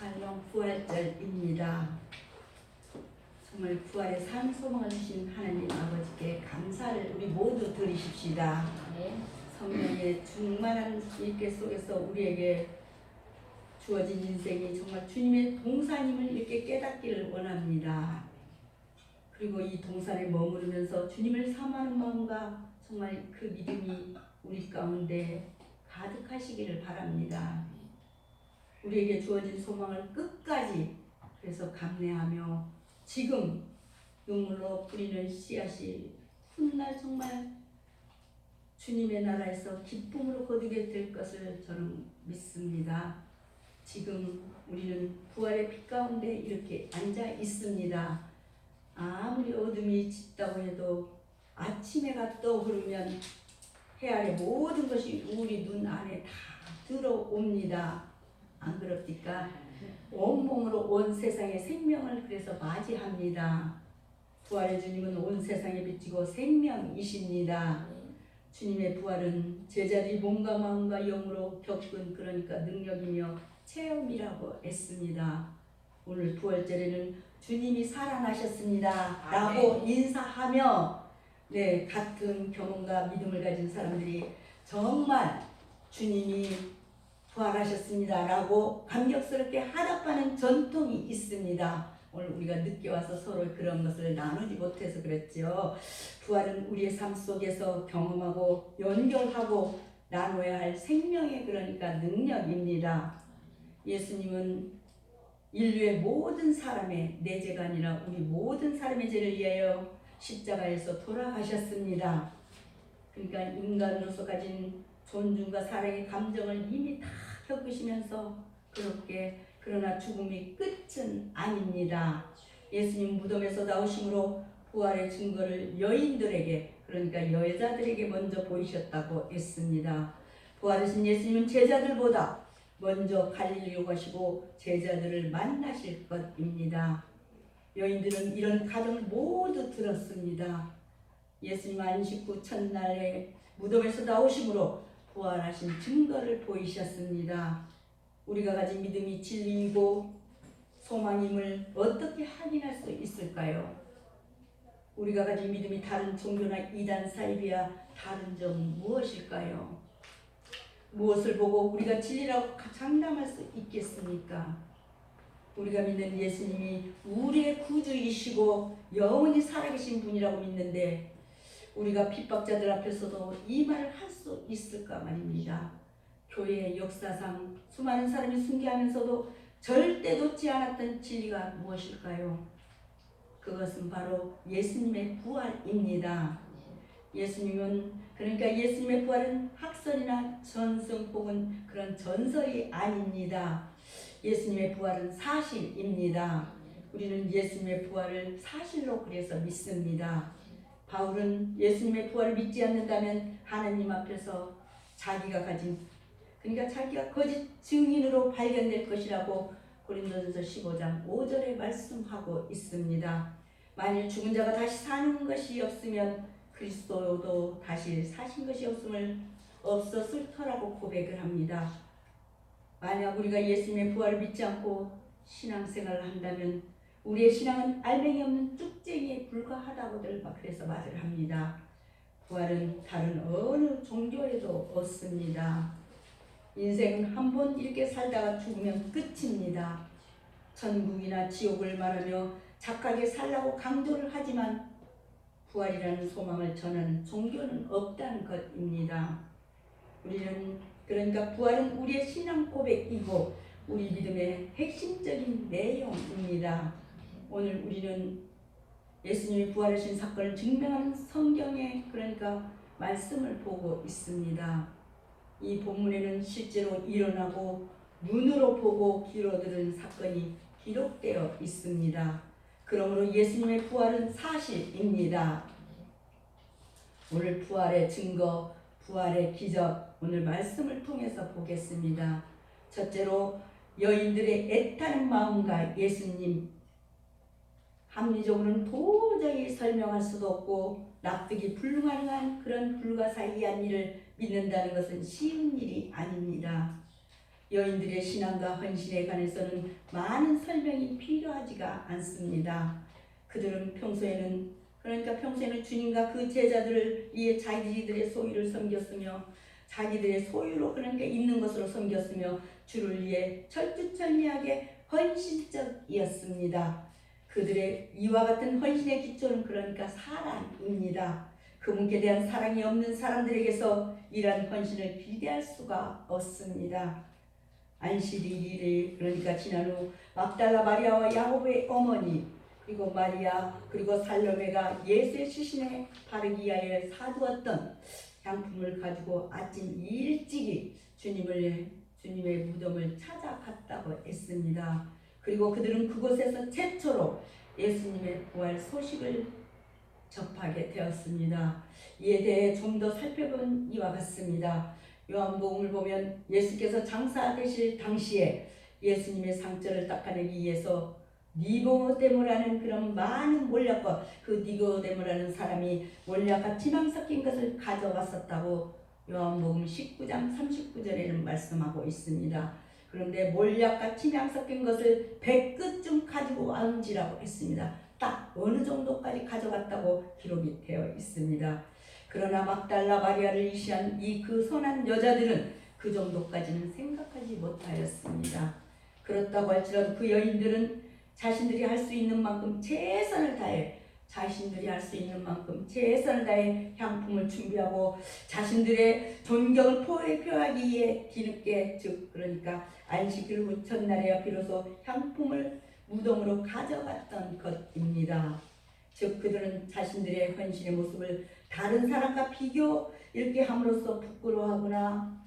살롱 부활절입니다. 정말 부활의 산 소망을 주신 하나님 아버지께 감사를 우리 모두 드리십시다. 네. 성령의 충만한 일계 속에서 우리에게 주어진 인생이 정말 주님의 동산임을 이렇게 깨닫기를 원합니다. 그리고 이 동산에 머무르면서 주님을 사모하는 마음과 정말 그 믿음이 우리 가운데 가득하시기를 바랍니다. 우리에게 주어진 소망을 끝까지 그래서 감내하며 지금 눈물로 뿌리는 씨앗이 훗날 정말 주님의 나라에서 기쁨으로 거두게 될 것을 저는 믿습니다. 지금 우리는 부활의 빛 가운데 이렇게 앉아 있습니다. 아무리 어둠이 짙다고 해도 아침 해가 떠오르면 해 아래 모든 것이 우리 눈 안에 다 들어옵니다. 안 그렇습니까? 온몸으로 온 세상의 생명을 그래서 맞이합니다. 부활의 주님은 온 세상에 비치고 생명이십니다. 주님의 부활은 제자들이 몸과 마음과 영으로 겪은 그러니까 능력이며 체험이라고 했습니다. 오늘 부활절에는 주님이 살아나셨습니다 라고 인사하며 같은 경험과 믿음을 가진 사람들이 정말 주님이 부활하셨습니다 라고 감격스럽게 화답하는 전통이 있습니다. 오늘 우리가 늦게 와서 서로 그런 것을 나누지 못해서 그랬죠. 부활은 우리의 삶 속에서 경험하고 연결하고 나눠야 할 생명의 그러니까 능력입니다. 예수님은 인류의 모든 사람의 내 죄가 아니라 우리 모든 사람의 죄를 위하여 십자가에서 돌아가셨습니다. 그러니까 인간으로서 가진 존중과 사랑의 감정을 이미 다 겪으시면서 그러나 죽음이 끝은 아닙니다. 예수님 무덤에서 나오심으로 부활의 증거를 여인들에게 그러니까 여자들에게 먼저 보이셨다고 했습니다. 부활하신 예수님은 제자들보다 먼저 갈릴리로 가시고 제자들을 만나실 것입니다. 여인들은 이런 가정을 모두 들었습니다. 예수님 안식 후 첫날에 무덤에서 나오심으로 부활하신 증거를 보이셨습니다. 우리가 가진 믿음이 진리이고 소망임을 어떻게 확인할 수 있을까요? 우리가 가진 믿음이 다른 종교나 이단 사이비와 다른 점은 무엇일까요? 무엇을 보고 우리가 진리라고 장담할 수 있겠습니까? 우리가 믿는 예수님이 우리의 구주이시고 영원히 살아계신 분이라고 믿는데 우리가 핍박자들 앞에서도 이 말을 할 수 있을까 말입니다. 교회의 역사상 수많은 사람이 순교하면서도 절대 놓지 않았던 진리가 무엇일까요? 그것은 바로 예수님의 부활입니다. 예수님은 그러니까 예수님의 부활은 학설이나 전승 혹은 그런 전설이 아닙니다. 예수님의 부활은 사실입니다. 우리는 예수님의 부활을 사실로 그래서 믿습니다. 바울은 예수님의 부활을 믿지 않는다면 하나님 앞에서 자기가 가진 그러니까 자기가 거짓 증인으로 발견될 것이라고 고린도전서 15장 5절에 말씀하고 있습니다. 만일 죽은 자가 다시 사는 것이 없으면 그리스도도 다시 사신 것이 없었을 터라고 고백을 합니다. 만약 우리가 예수님의 부활을 믿지 않고 신앙생활을 한다면 우리의 신앙은 알맹이 없는 쭉쟁이에 불과하다고들 그래서 말을 합니다. 부활은 다른 어느 종교에도 없습니다. 인생은 한 번 이렇게 살다가 죽으면 끝입니다. 천국이나 지옥을 말하며 착하게 살라고 강조를 하지만 부활이라는 소망을 전하는 종교는 없다는 것입니다. 우리는 그러니까 부활은 우리의 신앙 고백이고 우리 믿음의 핵심적인 내용입니다. 오늘 우리는 예수님이 부활하신 사건을 증명하는 성경의 그러니까 말씀을 보고 있습니다. 이 본문에는 실제로 일어나고 눈으로 보고 귀로 들은 사건이 기록되어 있습니다. 그러므로 예수님의 부활은 사실입니다. 오늘 부활의 증거, 부활의 기적, 오늘 말씀을 통해서 보겠습니다. 첫째로 여인들의 애타는 마음과 예수님, 합리적으로는 도저히 설명할 수도 없고 납득이 불가능한 그런 불가사의한 일을 믿는다는 것은 쉬운 일이 아닙니다. 여인들의 신앙과 헌신에 관해서는 많은 설명이 필요하지가 않습니다. 그들은 평소에는 주님과 그 제자들을 위해 자기들의 소유를 섬겼으며 자기들의 소유로 그러니까 있는 것으로 섬겼으며 주를 위해 철두철미하게 헌신적이었습니다. 그들의 이와 같은 헌신의 기초는 그러니까 사랑입니다. 그분께 대한 사랑이 없는 사람들에게서 이러한 헌신을 기대할 수가 없습니다. 안식 1일에 그러니까 지난 후 막달라 마리아와 야고보의 어머니 그리고 마리아 그리고 살로메가 예수의 시신에 바르기 위하여 사두었던 향품을 가지고 아침 일찍이 주님의 무덤을 찾아갔다고 했습니다. 그리고 그들은 그곳에서 최초로 예수님의 부활 소식을 접하게 되었습니다. 이에 대해 좀 더 살펴본 이와 같습니다. 요한복음을 보면 예수께서 장사되실 당시에 예수님의 상처를 닦아내기 위해서 니고데모라는 그런 많은 몰약과 그 니고데모라는 사람이 몰약과 피망 섞인 것을 가져왔었다고 요한복음 19장 39절에는 말씀하고 있습니다. 그런데 몰약과 피망 섞인 것을 100끝쯤 가지고 왔는지라고 했습니다. 딱 어느 정도까지 가져갔다고 기록이 되어 있습니다. 그러나 막달라 마리아를 의시한 그 선한 여자들은 그 정도까지는 생각하지 못하였습니다. 그렇다고 할지라도 그 여인들은 자신들이 할 수 있는 만큼 최선을 다해 향품을 준비하고 자신들의 존경을 표하기 위해 뒤늦게 그러니까 안식일 후 첫날에야 비로소 향품을 무덤으로 가져갔던 것입니다. 즉 그들은 자신들의 헌신의 모습을 다른 사람과 비교 이렇게 함으로써 부끄러워하거나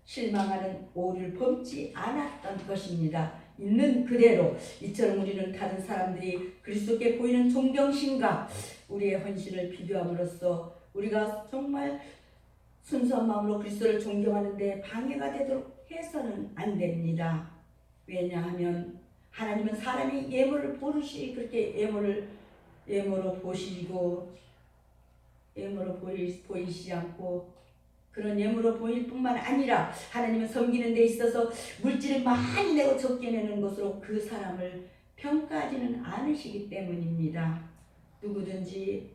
실망하는 오류를 범치 않았던 것입니다. 있는 그대로 이처럼 우리는 다른 사람들이 그리스도께 보이는 존경심과 우리의 헌신을 비교함으로써 우리가 정말 순수한 마음으로 그리스도를 존경하는 데 방해가 되도록 해서는 안 됩니다. 왜냐하면 하나님은 사람이 예물을 보듯이 그렇게 예물로 보이시지 않고 그런 예물로 보일 뿐만 아니라 하나님은 섬기는 데 있어서 물질을 많이 내고 적게 내는 것으로 그 사람을 평가하지는 않으시기 때문입니다. 누구든지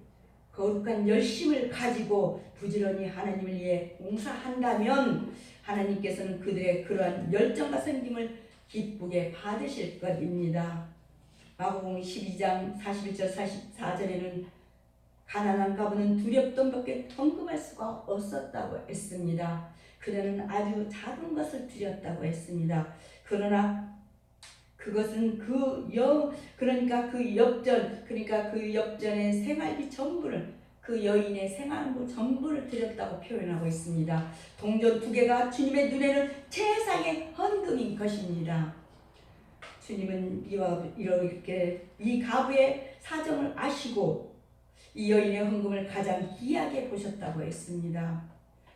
거룩한 열심을 가지고 부지런히 하나님을 위해 봉사한다면 하나님께서는 그들의 그러한 열정과 섬김을 기쁘게 받으실 것입니다. 마가복음 12장 41절 44절에는 가난한 가부는 두렵돈밖에 헌금할 수가 없었다고 했습니다. 그들은 아주 작은 것을 드렸다고 했습니다. 그러나 그것은 그 옆전의 생활비 전부를 그 여인의 생활비 전부를 드렸다고 표현하고 있습니다. 동전 2개가 주님의 눈에는 최상의 헌금인 것입니다. 주님은 이렇게 이 가부의 사정을 아시고 이 여인의 헌금을 가장 귀하게 보셨다고 했습니다.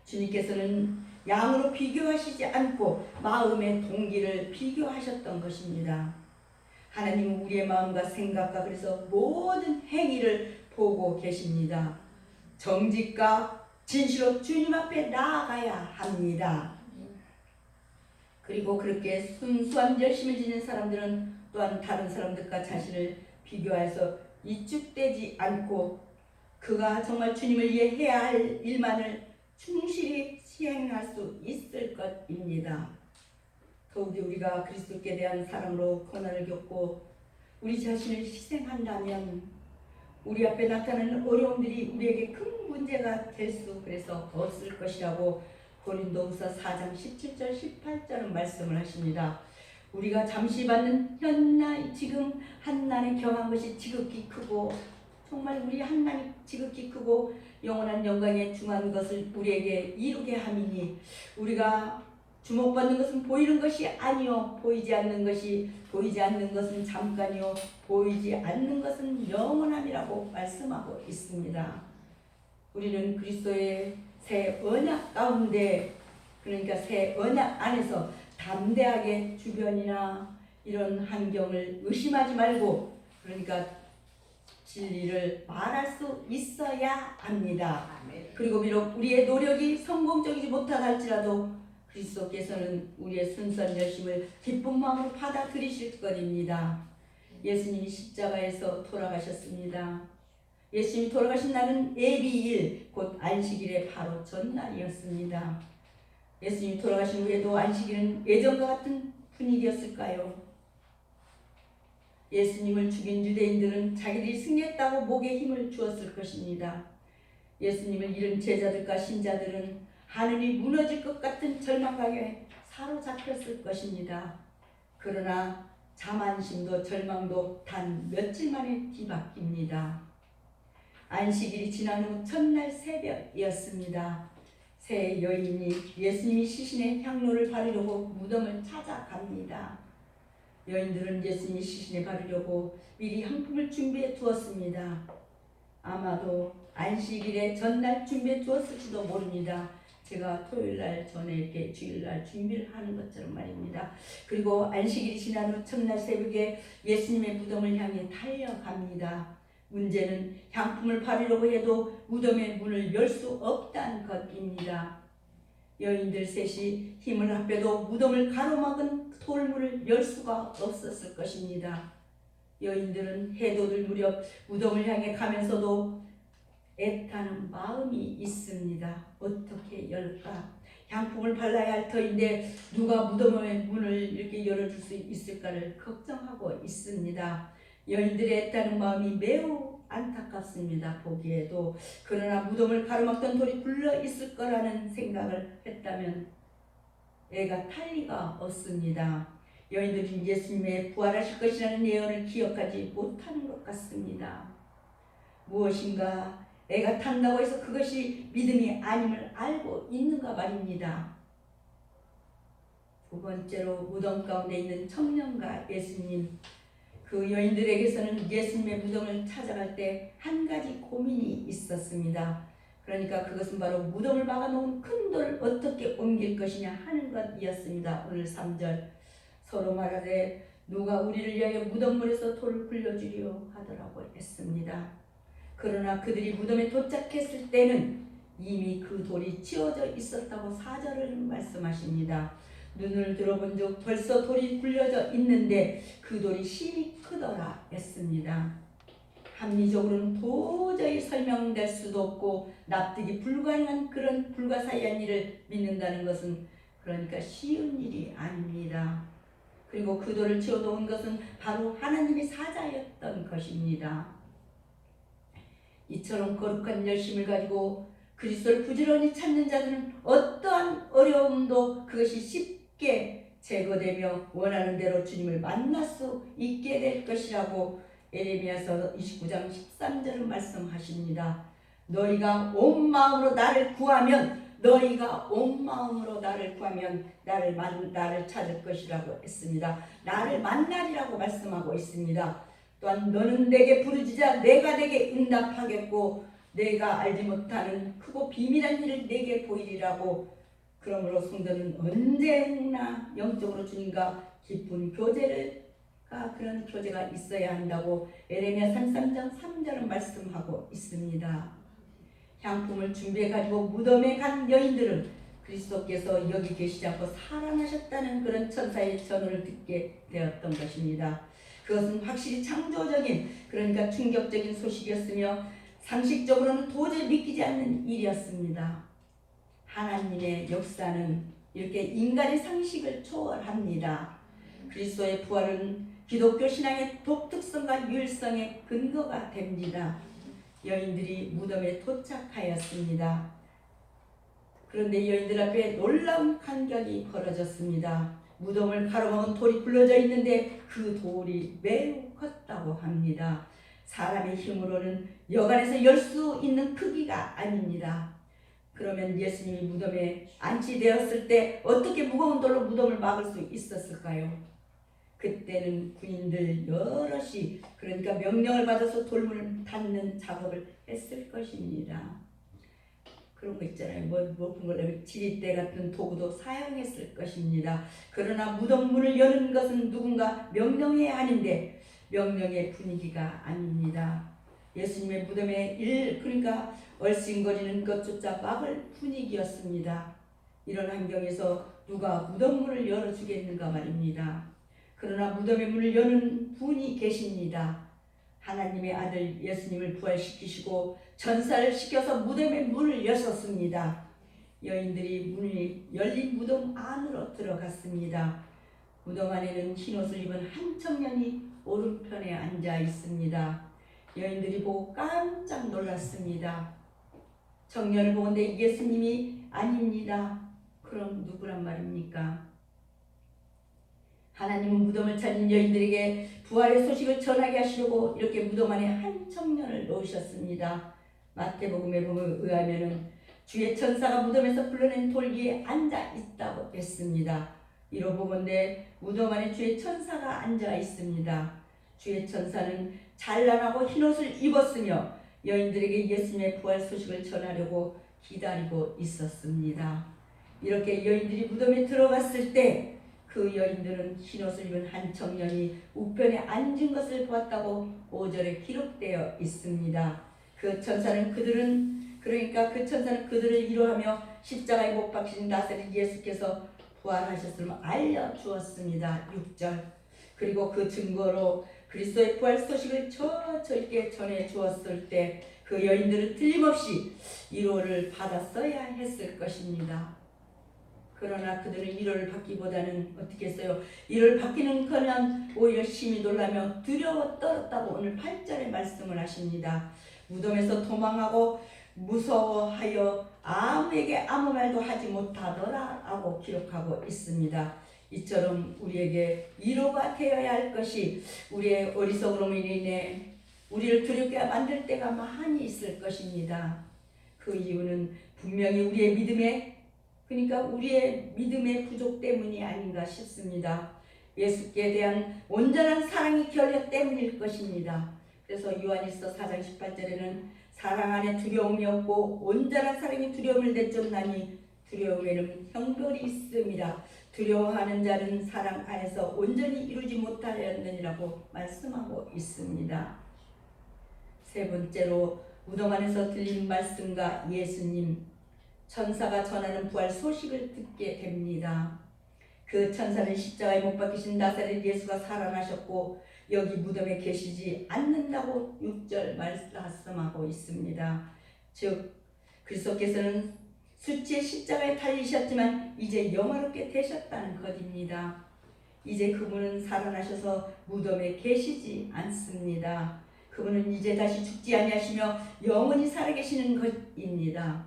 주님께서는 양으로 비교하시지 않고 마음의 동기를 비교하셨던 것입니다. 하나님은 우리의 마음과 생각과 그래서 모든 행위를 보고 계십니다. 정직과 진실로 주님 앞에 나아가야 합니다. 그리고 그렇게 순수한 열심을 지닌 사람들은 또한 다른 사람들과 자신을 비교해서 위축되지 않고 그가 정말 주님을 위해 해야 할 일만을 충실히 시행할 수 있을 것입니다. 더욱이 우리가 그리스도께 대한 사랑으로 고난을 겪고 우리 자신을 희생한다면 우리 앞에 나타나는 어려움들이 우리에게 큰 문제가 될 수 그래서 없을 것이라고 고린도후서 4장 17절 18절은 말씀을 하십니다. 우리가 잠시 받는 현날 지금 한날에 경한 것이 지극히 크고 정말 우리 한날이 지극히 크고 영원한 영광에 중한 것을 우리에게 이루게 함이니 우리가 주목받는 것은 보이는 것이 아니요 보이지 않는 것은 잠깐이요 보이지 않는 것은 영원함이라고 말씀하고 있습니다. 우리는 그리스도의 새 언약 가운데 그러니까 새 언약 안에서 담대하게 주변이나 이런 환경을 의심하지 말고 그러니까 진리를 말할 수 있어야 합니다. 그리고 비록 우리의 노력이 성공적이지 못하다 할지라도 그리스도께서는 우리의 순수한 열심을 기쁜 마음으로 받아들이실 것입니다. 예수님이 십자가에서 돌아가셨습니다. 예수님이 돌아가신 날은 예비일, 곧 안식일의 바로 전날이었습니다. 예수님이 돌아가신 후에도 안식일은 예전과 같은 분위기였을까요? 예수님을 죽인 유대인들은 자기들이 승리했다고 목에 힘을 주었을 것입니다. 예수님을 잃은 제자들과 신자들은 하늘이 무너질 것 같은 절망감에 사로잡혔을 것입니다. 그러나 자만심도 절망도 단 며칠 만에 뒤바뀝니다. 안식일이 지난 후 첫날 새벽이었습니다. 세 여인이 예수님이 시신에 향로를 바르려고 무덤을 찾아갑니다. 여인들은 예수님이 시신에 바르려고 미리 향품을 준비해 두었습니다. 아마도 안식일의 전날 준비해 두었을지도 모릅니다. 제가 토요일날 전에 이렇게 주일날 준비를 하는 것처럼 말입니다. 그리고 안식일이 지난 후 첫날 새벽에 예수님의 무덤을 향해 달려갑니다. 문제는 향품을 바르려고 해도 무덤의 문을 열 수 없다는 것입니다. 여인들 셋이 힘을 합해도 무덤을 가로막은 돌문을 열 수가 없었을 것입니다. 여인들은 해돋을 무렵 무덤을 향해 가면서도 애타는 마음이 있습니다. 어떻게 열까? 향품을 발라야 할 터인데 누가 무덤의 문을 이렇게 열어줄 수 있을까를 걱정하고 있습니다. 여인들의 애타는 마음이 매우 안타깝습니다. 보기에도. 그러나 무덤을 가로막던 돌이 굴러 있을 거라는 생각을 했다면 애가 탈 리가 없습니다. 여인들은 예수님의 부활하실 것이라는 예언을 기억하지 못하는 것 같습니다. 무엇인가 애가 탄다고 해서 그것이 믿음이 아님을 알고 있는가 말입니다. 두 번째로 무덤 가운데 있는 청년과 예수님. 그 여인들에게서는 예수님의 무덤을 찾아갈 때 한 가지 고민이 있었습니다. 그러니까 그것은 바로 무덤을 막아놓은 큰 돌을 어떻게 옮길 것이냐 하는 것이었습니다. 오늘 3절 서로 말하되 누가 우리를 위하여 무덤물에서 돌을 굴려주려 하더라고 했습니다. 그러나 그들이 무덤에 도착했을 때는 이미 그 돌이 치워져 있었다고 4절을 말씀하십니다. 눈을 들어본 적 벌써 돌이 굴려져 있는데 그 돌이 힘이 크더라 했습니다. 합리적으로는 도저히 설명될 수도 없고 납득이 불가능한 그런 불가사의한 일을 믿는다는 것은 그러니까 쉬운 일이 아닙니다. 그리고 그 돌을 치워놓은 것은 바로 하나님의 사자였던 것입니다. 이처럼 거룩한 열심을 가지고 그리스도를 부지런히 찾는 자들은 어떠한 어려움도 그것이 쉽게 제거되며 원하는 대로 주님을 만날 수 있게 될 것이라고 에레미야서 29장 13절은 말씀하십니다. 너희가 온 마음으로 나를 구하면 나를 찾을 것이라고 했습니다. 나를 만나리라고 말씀하고 있습니다. 또한 너는 내게 부르짖자 내가 내게 응답하겠고 내가 알지 못하는 크고 비밀한 일을 내게 보이리라고. 그러므로 성도는 언제나 영적으로 주님과 깊은 그런 교제가 있어야 한다고 에레미야 33장 3절은 말씀하고 있습니다. 향품을 준비해 가지고 무덤에 간 여인들은 그리스도께서 여기 계시지 않고 살아나셨다는 그런 천사의 전언을 듣게 되었던 것입니다. 그것은 확실히 창조적인, 그러니까 충격적인 소식이었으며 상식적으로는 도저히 믿기지 않는 일이었습니다. 하나님의 역사는 이렇게 인간의 상식을 초월합니다. 그리스도의 부활은 기독교 신앙의 독특성과 유일성의 근거가 됩니다. 여인들이 무덤에 도착하였습니다. 그런데 여인들 앞에 놀라운 간격이 벌어졌습니다. 무덤을 가로막은 돌이 굴러져 있는데 그 돌이 매우 컸다고 합니다. 사람의 힘으로는 여간에서 열 수 있는 크기가 아닙니다. 그러면 예수님이 무덤에 안치되었을 때 어떻게 무거운 돌로 무덤을 막을 수 있었을까요? 그때는 군인들 여럿이, 그러니까 명령을 받아서 돌문을 닫는 작업을 했을 것입니다. 그런 거 있잖아요. 높은 걸 지렛대 같은 도구도 사용했을 것입니다. 그러나 무덤 문을 여는 것은 누군가 명령해야 하는데 명령의 분위기가 아닙니다. 예수님의 무덤에 그러니까 얼씬거리는 것조차 막을 분위기였습니다. 이런 환경에서 누가 무덤 문을 열어주겠는가 말입니다. 그러나 무덤의 문을 여는 분이 계십니다. 하나님의 아들 예수님을 부활시키시고 전사를 시켜서 무덤의 문을 여셨습니다. 여인들이 문이 열린 무덤 안으로 들어갔습니다. 무덤 안에는 흰옷을 입은 한 청년이 오른편에 앉아 있습니다. 여인들이 보고 깜짝 놀랐습니다. 청년을 보건대 예수님이 아닙니다. 그럼 누구란 말입니까? 하나님은 무덤을 찾은 여인들에게 부활의 소식을 전하게 하시려고 이렇게 무덤 안에 한 청년을 놓으셨습니다. 마태복음에 의하면 주의 천사가 무덤에서 불러낸 돌 위에 앉아 있다고 했습니다. 이로 보건대 무덤 안에 주의 천사가 앉아 있습니다. 주의 천사는 찬란하고 흰옷을 입었으며 여인들에게 예수님의 부활 소식을 전하려고 기다리고 있었습니다. 이렇게 여인들이 무덤에 들어갔을 때 그 여인들은 흰옷을 입은 한 청년이 우편에 앉은 것을 보았다고 5절에 기록되어 있습니다. 그 천사는 그들을 위로하며 십자가에 못 박히신 나사렛 예수께서 부활하셨음을 알려주었습니다. 6절. 그리고 그 증거로 그리스도의 부활 소식을 저에게 전해 주었을 때 그 여인들은 틀림없이 위로를 받았어야 했을 것입니다. 그러나 그들은 위로를 받기보다는 어떻게 했어요? 위로를 받기는커녕 오히려 심히 놀라며 두려워 떨었다고 오늘 8절에 말씀을 하십니다. 무덤에서 도망하고 무서워하여 아무에게 아무 말도 하지 못하더라 라고 기록하고 있습니다. 이처럼 우리에게 위로가 되어야 할 것이 우리의 어리석음으로 인해 우리를 두렵게 만들 때가 많이 있을 것입니다. 그 이유는 분명히 우리의 믿음의 부족 때문이 아닌가 싶습니다. 예수께 대한 온전한 사랑이 결여 때문일 것입니다. 그래서 요한일서 4장 18절에는 사랑 안에 두려움이 없고 온전한 사랑이 두려움을 내쫓나니 두려움에는 형벌이 있음이라. 두려워하는 자는 사랑 안에서 온전히 이루지 못하였느니라고 말씀하고 있습니다. 세 번째로 무덤 안에서 들린 말씀과 예수님, 천사가 전하는 부활 소식을 듣게 됩니다. 그 천사는 십자가에 못 박히신 나사렛 예수가 살아나셨고 여기 무덤에 계시지 않는다고 6절 말씀하고 있습니다. 즉 그리스도께서는 수치의 십자가에 달리셨지만 이제 영화롭게 되셨다는 것입니다. 이제 그분은 살아나셔서 무덤에 계시지 않습니다. 그분은 이제 다시 죽지 아니하시며 영원히 살아계시는 것입니다.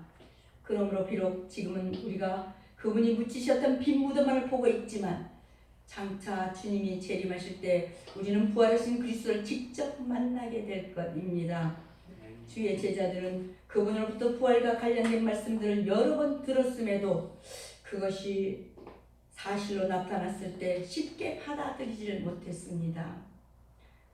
그러므로 비록 지금은 우리가 그분이 묻히셨던 빈 무덤만을 보고 있지만 장차 주님이 재림하실 때 우리는 부활하신 그리스도를 직접 만나게 될 것입니다. 주의 제자들은 그분으로부터 부활과 관련된 말씀들을 여러 번 들었음에도 그것이 사실로 나타났을 때 쉽게 받아들이지를 못했습니다.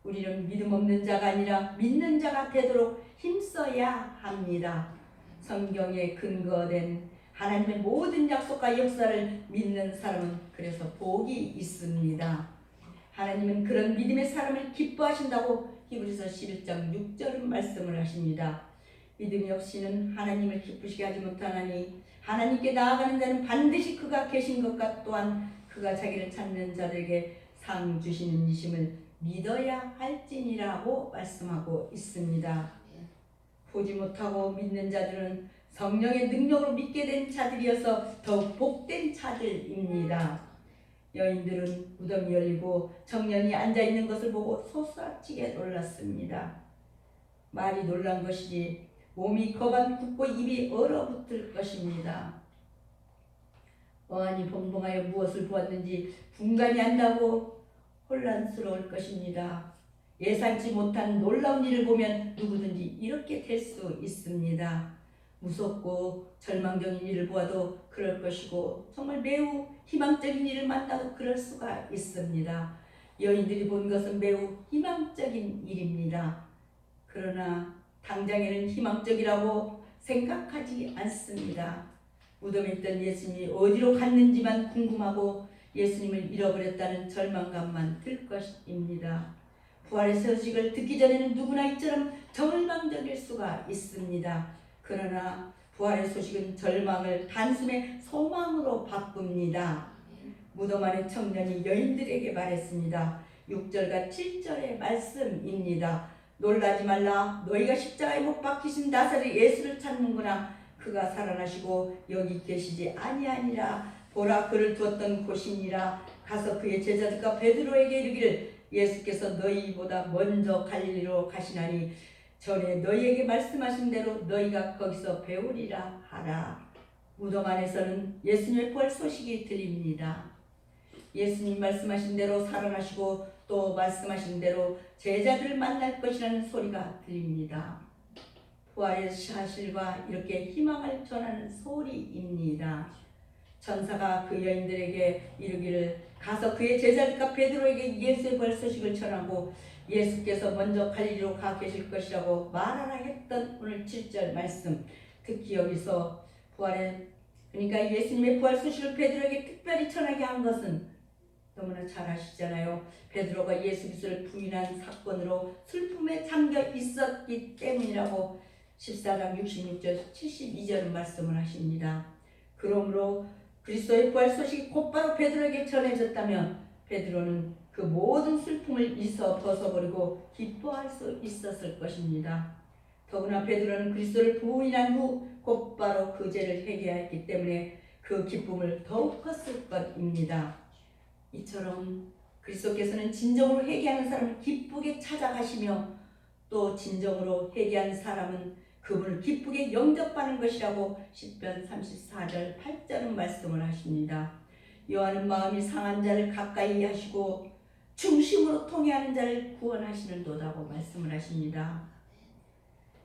우리는 믿음 없는 자가 아니라 믿는 자가 되도록 힘써야 합니다. 성경에 근거된 하나님의 모든 약속과 역사를 믿는 사람은 그래서 복이 있습니다. 하나님은 그런 믿음의 사람을 기뻐하신다고 히브리서 11장 6절은 말씀을 하십니다. 믿음이 없이는 하나님을 기쁘시게 하지 못하나니 하나님께 나아가는 자는 반드시 그가 계신 것과 또한 그가 자기를 찾는 자들에게 상 주시는 이심을 믿어야 할지니라고 말씀하고 있습니다. 보지 못하고 믿는 자들은 성령의 능력으로 믿게 된 자들이어서 더욱 복된 자들입니다. 여인들은 무덤이 열리고 청년이 앉아있는 것을 보고 솟아치게 놀랐습니다. 말이 놀란 것이지 몸이 거반 굳고 입이 얼어붙을 것입니다. 어안이 벙벙하여 무엇을 보았는지 분간이 안 나고 혼란스러울 것입니다. 예상치 못한 놀라운 일을 보면 누구든지 이렇게 될 수 있습니다. 무섭고 절망적인 일을 보아도 그럴 것이고 정말 매우 희망적인 일을 만나도 그럴 수가 있습니다. 여인들이 본 것은 매우 희망적인 일입니다. 그러나 당장에는 희망적이라고 생각하지 않습니다. 무덤에 있던 예수님이 어디로 갔는지만 궁금하고 예수님을 잃어버렸다는 절망감만 들 것입니다. 부활의 소식을 듣기 전에는 누구나 이처럼 절망적일 수가 있습니다. 그러나 부활의 소식은 절망을 단숨에 소망으로 바꿉니다. 무덤 안의 청년이 여인들에게 말했습니다. 6절과 7절의 말씀입니다. 놀라지 말라. 너희가 십자가에 못 박히신 나사렛 예수를 찾는구나. 그가 살아나시고 여기 계시지 아니하니라. 보라, 그를 두었던 곳이니라. 가서 그의 제자들과 베드로에게 이르기를 예수께서 너희보다 먼저 갈릴리로 가시나니 전에 너희에게 말씀하신 대로 너희가 거기서 배우리라 하라. 무덤 안에서는 예수님의 부활 소식이 들립니다. 예수님 말씀하신 대로 살아나시고 또 말씀하신 대로 제자들을 만날 것이라는 소리가 들립니다. 부활의 사실과 이렇게 희망을 전하는 소리입니다. 천사가 그 여인들에게 이르기를 가서 그의 제자들과 베드로에게 예수의 부활 소식을 전하고 예수께서 먼저 갈릴리로 가 계실 것이라고 말하라 했던 오늘 7절 말씀, 특히 여기서 부활의 그러니까 예수님의 부활 소식을 베드로에게 특별히 전하게 한 것은 너무나 잘 아시잖아요. 베드로가 예수 그리스도를 부인한 사건으로 슬픔에 잠겨 있었기 때문이라고 14장 66절 72절은 말씀을 하십니다. 그러므로 그리스도의 부활 소식이 곧바로 베드로에게 전해졌다면 베드로는 그 모든 슬픔을 벗어버리고 기뻐할 수 있었을 것입니다. 더구나 베드로는 그리스도를 부인한 후 곧바로 그 죄를 회개하였기 때문에 그 기쁨을 더욱 컸을 것입니다. 이처럼 그리스도께서는 진정으로 회개하는 사람을 기쁘게 찾아가시며 또 진정으로 회개한 사람은 그분을 기쁘게 영접하는 것이라고 시편 34절 8절은 말씀을 하십니다. 여호와는 마음이 상한 자를 가까이 하시고 중심으로 통회하는 자를 구원하시는도다고 말씀을 하십니다.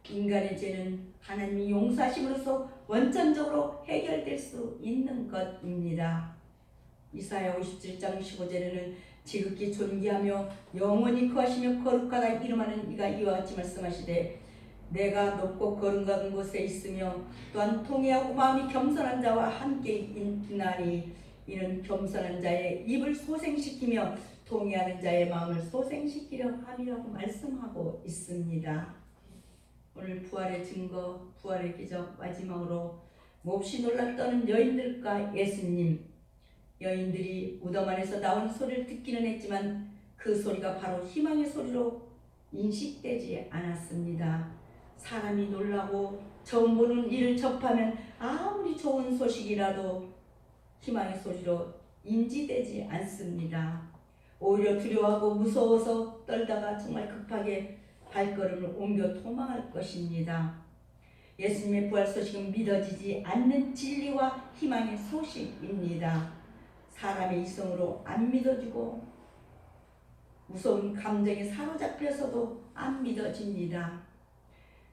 인간의 죄는 하나님이 용서하심으로써 원천적으로 해결될 수 있는 것입니다. 이사야 57장 15절에는 지극히 존귀하며 영원히 거하시며 거룩하다 이름하는 이가 이와 같이 말씀하시되 내가 높고 거룩한 곳에 있으며 또한 통회하고 마음이 겸손한 자와 함께 있나니 이는 겸손한 자의 입을 소생시키며 통회하는 자의 마음을 소생시키려 함이라고 말씀하고 있습니다. 오늘 부활의 증거, 부활의 기적, 마지막으로 몹시 놀라 떠는 여인들과 예수님. 여인들이 무덤 안에서 나오는 소리를 듣기는 했지만 그 소리가 바로 희망의 소리로 인식되지 않았습니다. 사람이 놀라고 처음 보는 일을 접하면 아무리 좋은 소식이라도 희망의 소리로 인지되지 않습니다. 오히려 두려워하고 무서워서 떨다가 정말 급하게 발걸음을 옮겨 도망할 것입니다. 예수님의 부활 소식은 믿어지지 않는 진리와 희망의 소식입니다. 사람의 이성으로 안 믿어지고 무서운 감정에 사로잡혀서도 안 믿어집니다.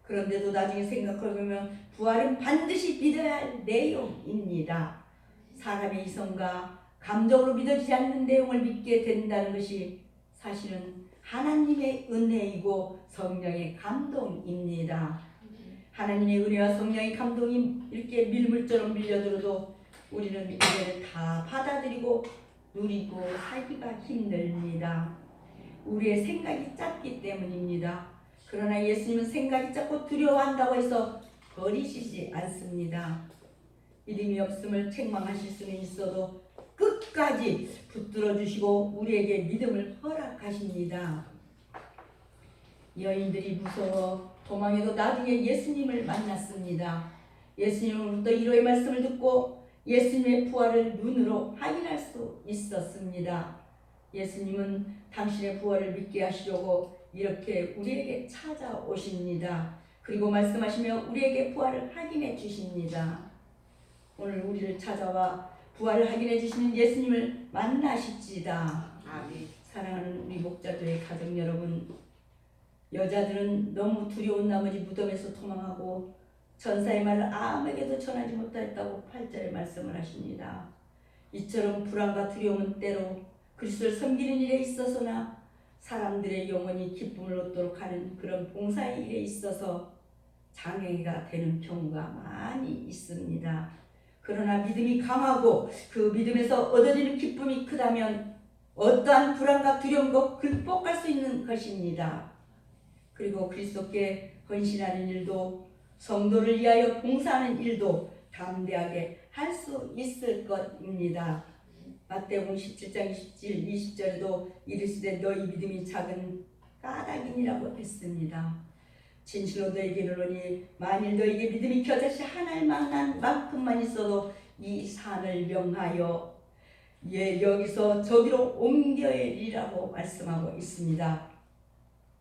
그런데도 나중에 생각해보면 부활은 반드시 믿어야 할 내용입니다. 사람의 이성과 감정으로 믿어지지 않는 내용을 믿게 된다는 것이 사실은 하나님의 은혜이고 성령의 감동입니다. 하나님의 은혜와 성령의 감동이 이렇게 밀물처럼 밀려들어도 우리는 은혜를 다 받아들이고 누리고 살기가 힘듭니다. 우리의 생각이 짧기 때문입니다. 그러나 예수님은 생각이 짧고 두려워한다고 해서 버리시지 않습니다. 믿음이 없음을 책망하실 수는 있어도 끝까지 붙들어 주시고 우리에게 믿음을 허락하십니다. 여인들이 무서워 도망해도 나중에 예수님을 만났습니다. 예수님으로부터 위로의 말씀을 듣고 예수님의 부활을 눈으로 확인할 수 있었습니다. 예수님은 당신의 부활을 믿게 하시려고 이렇게 우리에게 찾아오십니다. 그리고 말씀하시며 우리에게 부활을 확인해 주십니다. 오늘 우리를 찾아와 부활을 확인해 주시는 예수님을 만나십시다. 아멘. 사랑하는 우리 목자들의 가족 여러분, 여자들은 너무 두려운 나머지 무덤에서 도망하고 전사의 말을 아무에게도 전하지 못하였다고 8절에 말씀을 하십니다. 이처럼 불안과 두려움은 때로 그리스도를 섬기는 일에 있어서나 사람들의 영혼이 기쁨을 얻도록 하는 그런 봉사의 일에 있어서 장애가 되는 경우가 많이 있습니다. 그러나 믿음이 강하고 그 믿음에서 얻어지는 기쁨이 크다면 어떠한 불안과 두려움도 극복할 수 있는 것입니다. 그리고 그리스도께 헌신하는 일도 성도를 위하여 봉사하는 일도 담대하게 할 수 있을 것입니다. 마태복음 17장 27, 20절에도 이르시되 너희 믿음이 작은 까닭이니라고 했습니다. 진실로 너희에게 이르노니 만일 너희에게 믿음이 겨자씨 하나만한 만큼만 있어도 이 산을 명하여 여기서 저기로 옮겨리라고 말씀하고 있습니다.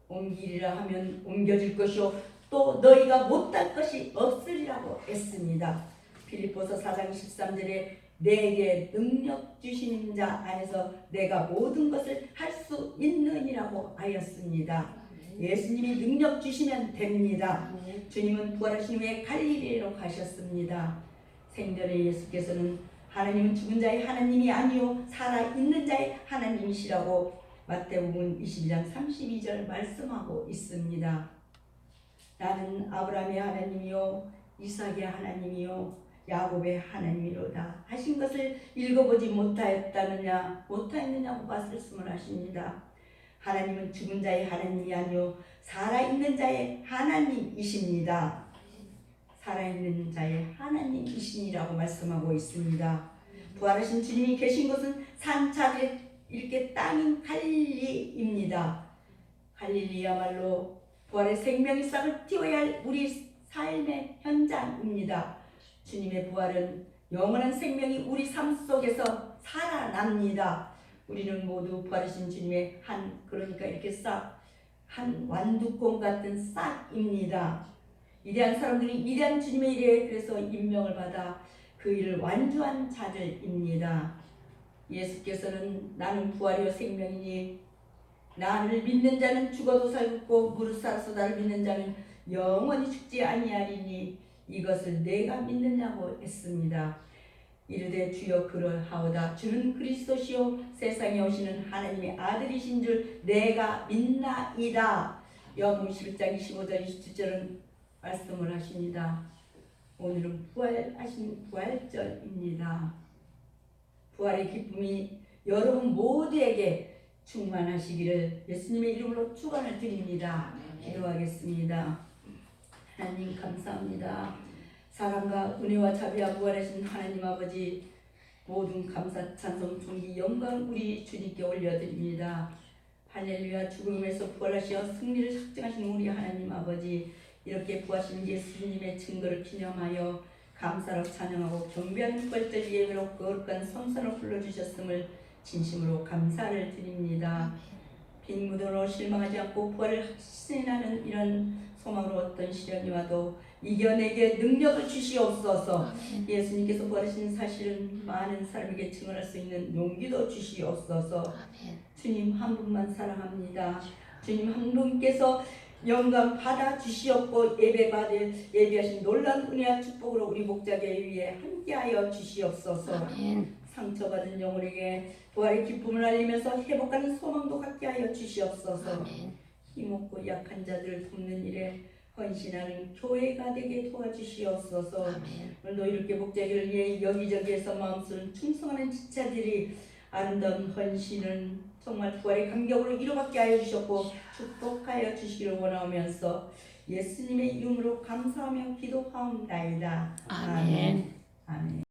옮기리라 하면 옮겨질 것이요 또 너희가 못할 것이 없으리라고 했습니다. 빌립보서 4장 13절에 내게 능력 주신 자 안에서 내가 모든 것을 할 수 있느니라고 하였습니다. 예수님이 능력 주시면 됩니다. 주님은 부활하신 후에 갈릴리로 가셨습니다. 생전에 예수께서는 하나님은 죽은 자의 하나님이 아니요 살아있는 자의 하나님이시라고 마태복음 22장 32절 말씀하고 있습니다. 나는 아브라함의 하나님이요 이삭의 하나님이요 야곱의 하나님이로다 하신 것을 읽어보지 못하였느냐고 말씀을 하십니다. 하나님은 죽은 자의 하나님이 아니요 살아있는 자의 하나님이십니다. 살아있는 자의 하나님이시니라고 말씀하고 있습니다. 부활하신 주님이 계신 곳은 산차들의 이렇게 땅인 갈릴리입니다. 갈릴리야말로 부활의 생명의 싹을 틔워야 할 우리 삶의 현장입니다. 주님의 부활은 영원한 생명이 우리 삶 속에서 살아납니다. 우리는 모두 부활하신 주님의 그러니까 이렇게 한 완두콩 같은 싹입니다. 위대한 사람들이 위대한 주님의 일에 그래서 임명을 받아 그 일을 완주한 자들입니다. 예수께서는 나는 부활이요 생명이니 나를 믿는 자는 죽어도 살고 무릇 살아서 나를 믿는 자는 영원히 죽지 아니하리니 이것을 내가 믿느냐고 했습니다. 이르되 주여 그러하오다 주는 그리스도시요 세상에 오시는 하나님의 아들이신 줄 내가 믿나이다. 요한복음 11장 25절 27절은 말씀을 하십니다. 오늘은 부활하신 부활절입니다. 부활의 기쁨이 여러분 모두에게 충만하시기를 예수님의 이름으로 축원을 드립니다. 기도하겠습니다. 하나님 감사합니다. 사랑과 은혜와 자비와 부활하신 하나님 아버지 모든 감사 찬송 존귀 영광 우리 주님께 올려드립니다. 할렐루야. 죽음에서 부활하시어 승리를 확증하신 우리 하나님 아버지 이렇게 부활하신 예수님의 증거를 기념하여 감사로 찬양하고 경배하는 부활절 예배로 거룩한 성산을 불러주셨음을 진심으로 감사를 드립니다. 빈 무덤으로 실망하지 않고 부활을 확신하는 이런 소망으로 어떤 시련이 와도 이겨내게 능력을 주시옵소서. 예수님께서 부활하신 사실은 많은 사람에게 증언할 수 있는 용기도 주시옵소서. 주님 한 분만 사랑합니다. 주님 한 분께서 영광 받아 주시옵고 예배하신 놀라운 은혜와 축복으로 우리 목자계 위에 함께하여 주시옵소서. 상처받은 영혼에게 부활의 기쁨을 알리면서 회복하는 소망도 갖게 하여 주시옵소서. 힘없고 약한 자들을 돕는 일에 헌신하는 교회가 되게 도와주시옵소서. 오늘도 이렇게 목자기를 위해 여기저기에서 마음 쓰는 충성하는 지체들이 아름다운 헌신은 정말 부활의 감격으로 이루받게 하여 주셨고 축복하여 주시기를 원하면서 예수님의 이름으로 감사하며 기도하옵나이다. 아멘. 아멘.